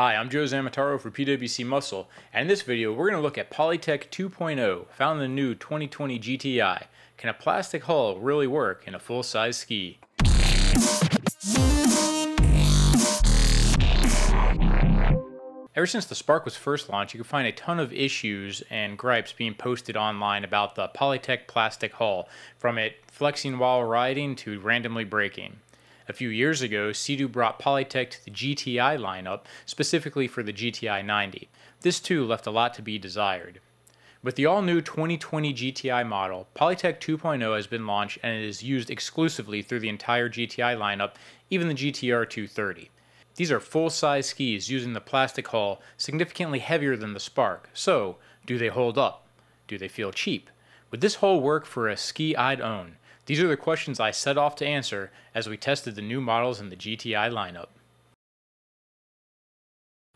Hi, I'm Joe Zamataro for PWC Muscle, and in this video we're going to look at Polytec 2.0, found in the new 2020 GTI. Can a plastic hull really work in a full-size ski? Ever since the Spark was first launched, you can find a ton of issues and gripes being posted online about the Polytec plastic hull, from it flexing while riding to randomly breaking. A few years ago, SeaDoo brought Polytec to the GTI lineup, specifically for the GTI 90. This too left a lot to be desired. With the all-new 2020 GTI model, Polytec 2.0 has been launched and it is used exclusively through the entire GTI lineup, even the GTR 230. These are full-size skis using the plastic hull, significantly heavier than the Spark. So, do they hold up? Do they feel cheap? Would this hull work for a ski I'd own? These are the questions I set off to answer as we tested the new models in the GTI lineup.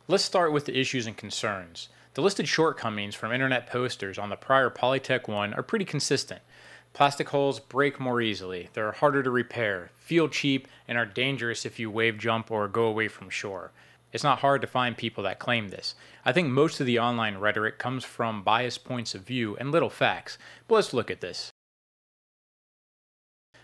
Let's start with the issues and concerns. The listed shortcomings from internet posters on the prior Polytec 1 are pretty consistent. Plastic hulls break more easily, they're harder to repair, feel cheap, and are dangerous if you wave jump or go away from shore. It's not hard to find people that claim this. I think most of the online rhetoric comes from biased points of view and little facts, but let's look at this.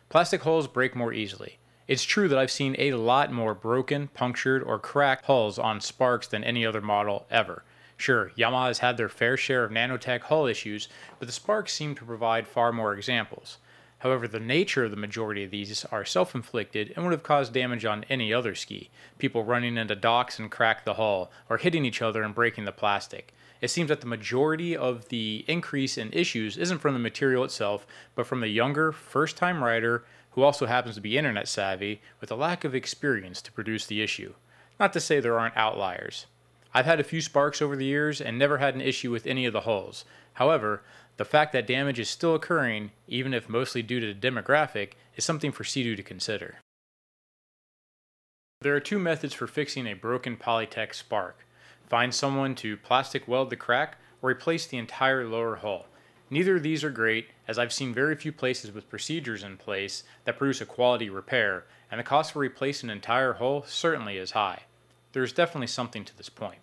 Plastic hulls break more easily. It's true that I've seen a lot more broken, punctured, or cracked hulls on Sparks than any other model ever. Sure, Yamaha has had their fair share of nanotech hull issues, but the Sparks seem to provide far more examples. However, the nature of the majority of these are self-inflicted and would have caused damage on any other ski. People running into docks and crack the hull, or hitting each other and breaking the plastic. It seems that the majority of the increase in issues isn't from the material itself, but from the younger, first-time rider who also happens to be internet savvy with a lack of experience to produce the issue. Not to say there aren't outliers. I've had a few Sparks over the years and never had an issue with any of the hulls. However, the fact that damage is still occurring, even if mostly due to the demographic, is something for SeaDoo to consider. There are two methods for fixing a broken Polytec Spark. Find someone to plastic weld the crack or replace the entire lower hull. Neither of these are great, as I've seen very few places with procedures in place that produce a quality repair, and the cost for replacing an entire hull certainly is high. There is definitely something to this point.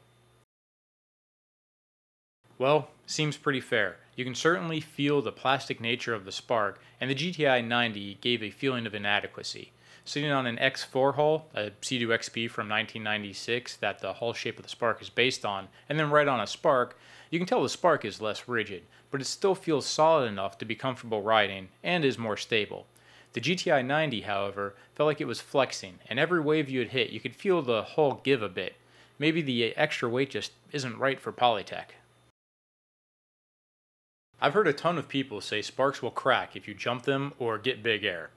Well, seems pretty fair. You can certainly feel the plastic nature of the Spark, and the GTI 90 gave a feeling of inadequacy. Sitting on an X4 hull, a SeaDoo XP from 1996 that the hull shape of the Spark is based on, and then right on a Spark, you can tell the Spark is less rigid, but it still feels solid enough to be comfortable riding and is more stable. The GTI 90, however, felt like it was flexing, and every wave you had hit, you could feel the hull give a bit. Maybe the extra weight just isn't right for Polytec. I've heard a ton of people say Sparks will crack if you jump them or get big air.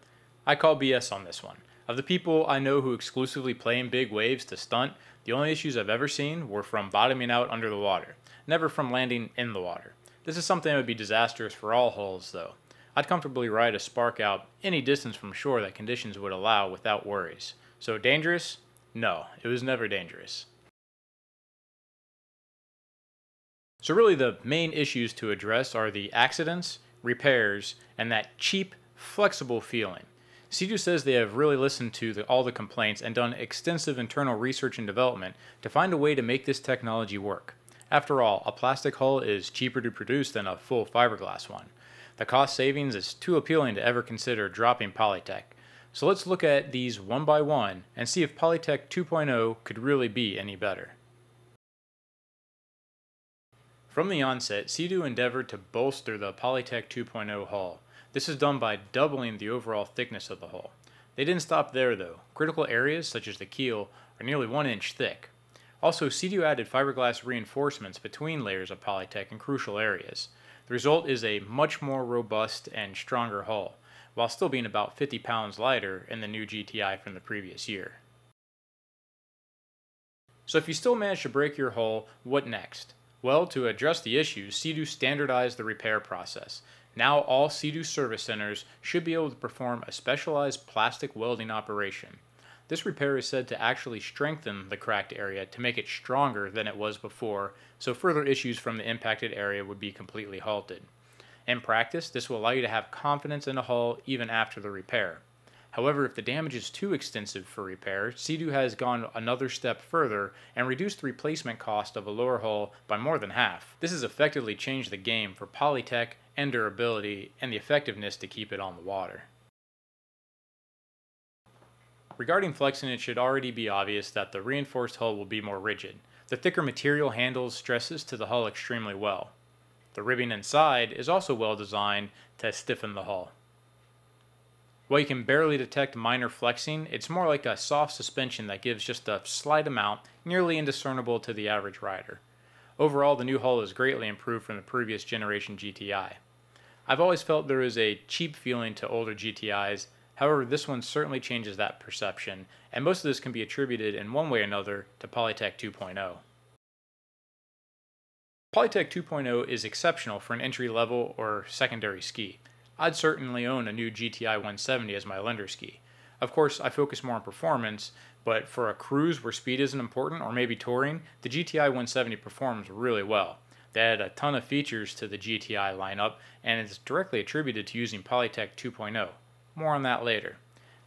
I call BS on this one. Of the people I know who exclusively play in big waves to stunt, the only issues I've ever seen were from bottoming out under the water, never from landing in the water. This is something that would be disastrous for all hulls though. I'd comfortably ride a Spark out any distance from shore that conditions would allow without worries. So dangerous? No, it was never dangerous. So really the main issues to address are the accidents, repairs, and that cheap, flexible feeling. SeaDoo says they have really listened to all the complaints and done extensive internal research and development to find a way to make this technology work. After all, a plastic hull is cheaper to produce than a full fiberglass one. The cost savings is too appealing to ever consider dropping Polytec. So let's look at these one by one and see if Polytec 2.0 could really be any better. From the onset, SeaDoo endeavored to bolster the Polytec 2.0 hull. This is done by doubling the overall thickness of the hull. They didn't stop there though. Critical areas, such as the keel, are nearly 1 inch thick. Also, SeaDoo added fiberglass reinforcements between layers of Polytec in crucial areas. The result is a much more robust and stronger hull, while still being about 50 pounds lighter in the new GTI from the previous year. So if you still manage to break your hull, what next? Well, to address the issues, SeaDoo standardized the repair process. Now all SeaDoo service centers should be able to perform a specialized plastic welding operation. This repair is said to actually strengthen the cracked area to make it stronger than it was before, so further issues from the impacted area would be completely halted. In practice, this will allow you to have confidence in a hull even after the repair. However, if the damage is too extensive for repair, SeaDoo has gone another step further and reduced the replacement cost of a lower hull by more than half. This has effectively changed the game for Polytec and durability and the effectiveness to keep it on the water. Regarding flexing, it should already be obvious that the reinforced hull will be more rigid. The thicker material handles stresses to the hull extremely well. The ribbing inside is also well designed to stiffen the hull. While you can barely detect minor flexing, it's more like a soft suspension that gives just a slight amount, nearly indiscernible to the average rider. Overall, the new hull is greatly improved from the previous generation GTI. I've always felt there is a cheap feeling to older GTIs, however this one certainly changes that perception, and most of this can be attributed in one way or another to Polytec 2.0. Polytec 2.0 is exceptional for an entry-level or secondary ski. I'd certainly own a new GTI 170 as my lender ski. Of course, I focus more on performance, but for a cruise where speed isn't important or maybe touring, the GTI 170 performs really well. They add a ton of features to the GTI lineup, and it's directly attributed to using Polytec 2.0. More on that later.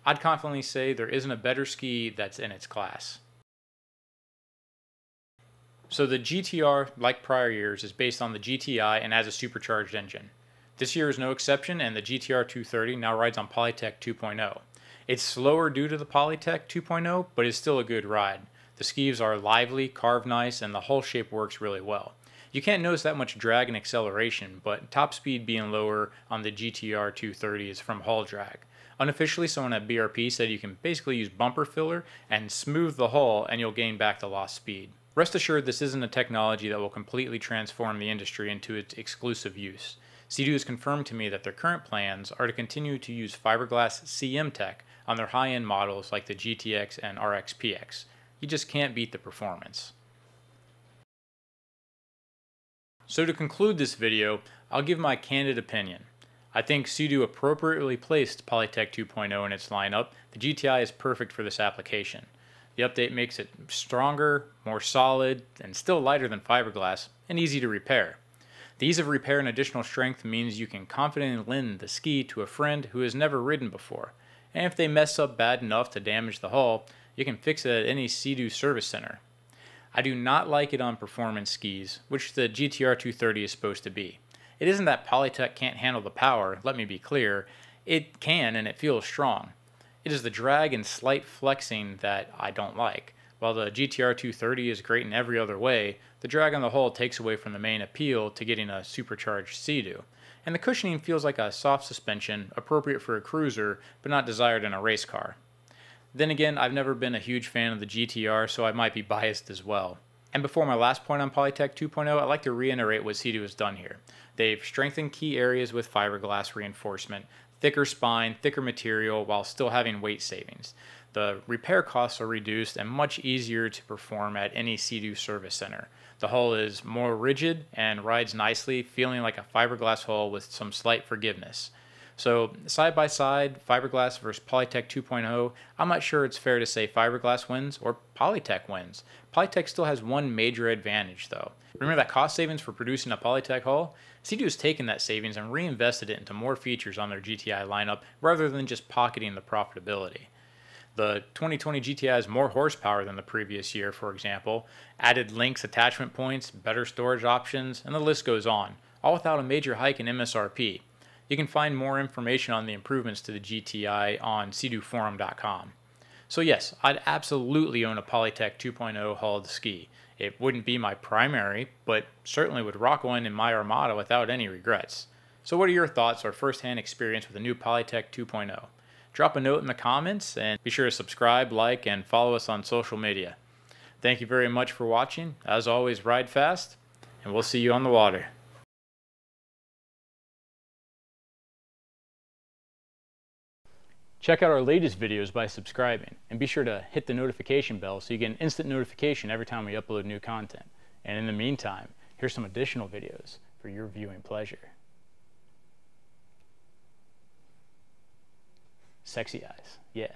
I'd confidently say there isn't a better ski that's in its class. So the GTR, like prior years, is based on the GTI and has a supercharged engine. This year is no exception, and the GTR 230 now rides on Polytec 2.0. It's slower due to the Polytec 2.0, but it's still a good ride. The skis are lively, carved nice, and the hull shape works really well. You can't notice that much drag and acceleration, but top speed being lower on the GTR 230 is from hull drag. Unofficially, someone at BRP said you can basically use bumper filler and smooth the hull and you'll gain back the lost speed. Rest assured, this isn't a technology that will completely transform the industry into its exclusive use. SeaDoo has confirmed to me that their current plans are to continue to use fiberglass CM tech on their high-end models like the GTX and RXPX. You just can't beat the performance. So to conclude this video, I'll give my candid opinion. I think SeaDoo appropriately placed Polytec 2.0 in its lineup. The GTI is perfect for this application. The update makes it stronger, more solid, and still lighter than fiberglass, and easy to repair. The ease of repair and additional strength means you can confidently lend the ski to a friend who has never ridden before, and if they mess up bad enough to damage the hull, you can fix it at any SeaDoo service center. I do not like it on performance skis, which the GTR 230 is supposed to be. It isn't that Polytec can't handle the power, let me be clear. It can, and it feels strong. It is the drag and slight flexing that I don't like. While the GTR 230 is great in every other way, the drag on the hull takes away from the main appeal to getting a supercharged SeaDoo. And the cushioning feels like a soft suspension, appropriate for a cruiser, but not desired in a race car. Then again, I've never been a huge fan of the GTR, so I might be biased as well. And before my last point on Polytec 2.0, I'd like to reiterate what SeaDoo has done here. They've strengthened key areas with fiberglass reinforcement, thicker spine, thicker material, while still having weight savings. The repair costs are reduced and much easier to perform at any SeaDoo service center. The hull is more rigid and rides nicely, feeling like a fiberglass hull with some slight forgiveness. So side by side, fiberglass versus Polytec 2.0, I'm not sure it's fair to say fiberglass wins or Polytec wins. Polytec still has one major advantage though. Remember that cost savings for producing a Polytec hull? SeaDoo has taken that savings and reinvested it into more features on their GTI lineup rather than just pocketing the profitability. The 2020 GTI has more horsepower than the previous year, for example, added links attachment points, better storage options, and the list goes on, all without a major hike in MSRP. You can find more information on the improvements to the GTI on SeaDooForum.com. So yes, I'd absolutely own a Polytec 2.0 hulled ski. It wouldn't be my primary, but certainly would rock one in my Armada without any regrets. So what are your thoughts or first-hand experience with the new Polytec 2.0? Drop a note in the comments and be sure to subscribe, like, and follow us on social media. Thank you very much for watching. As always, ride fast, and we'll see you on the water. Check out our latest videos by subscribing, and be sure to hit the notification bell so you get an instant notification every time we upload new content. And in the meantime, here's some additional videos for your viewing pleasure. Sexy eyes, yeah.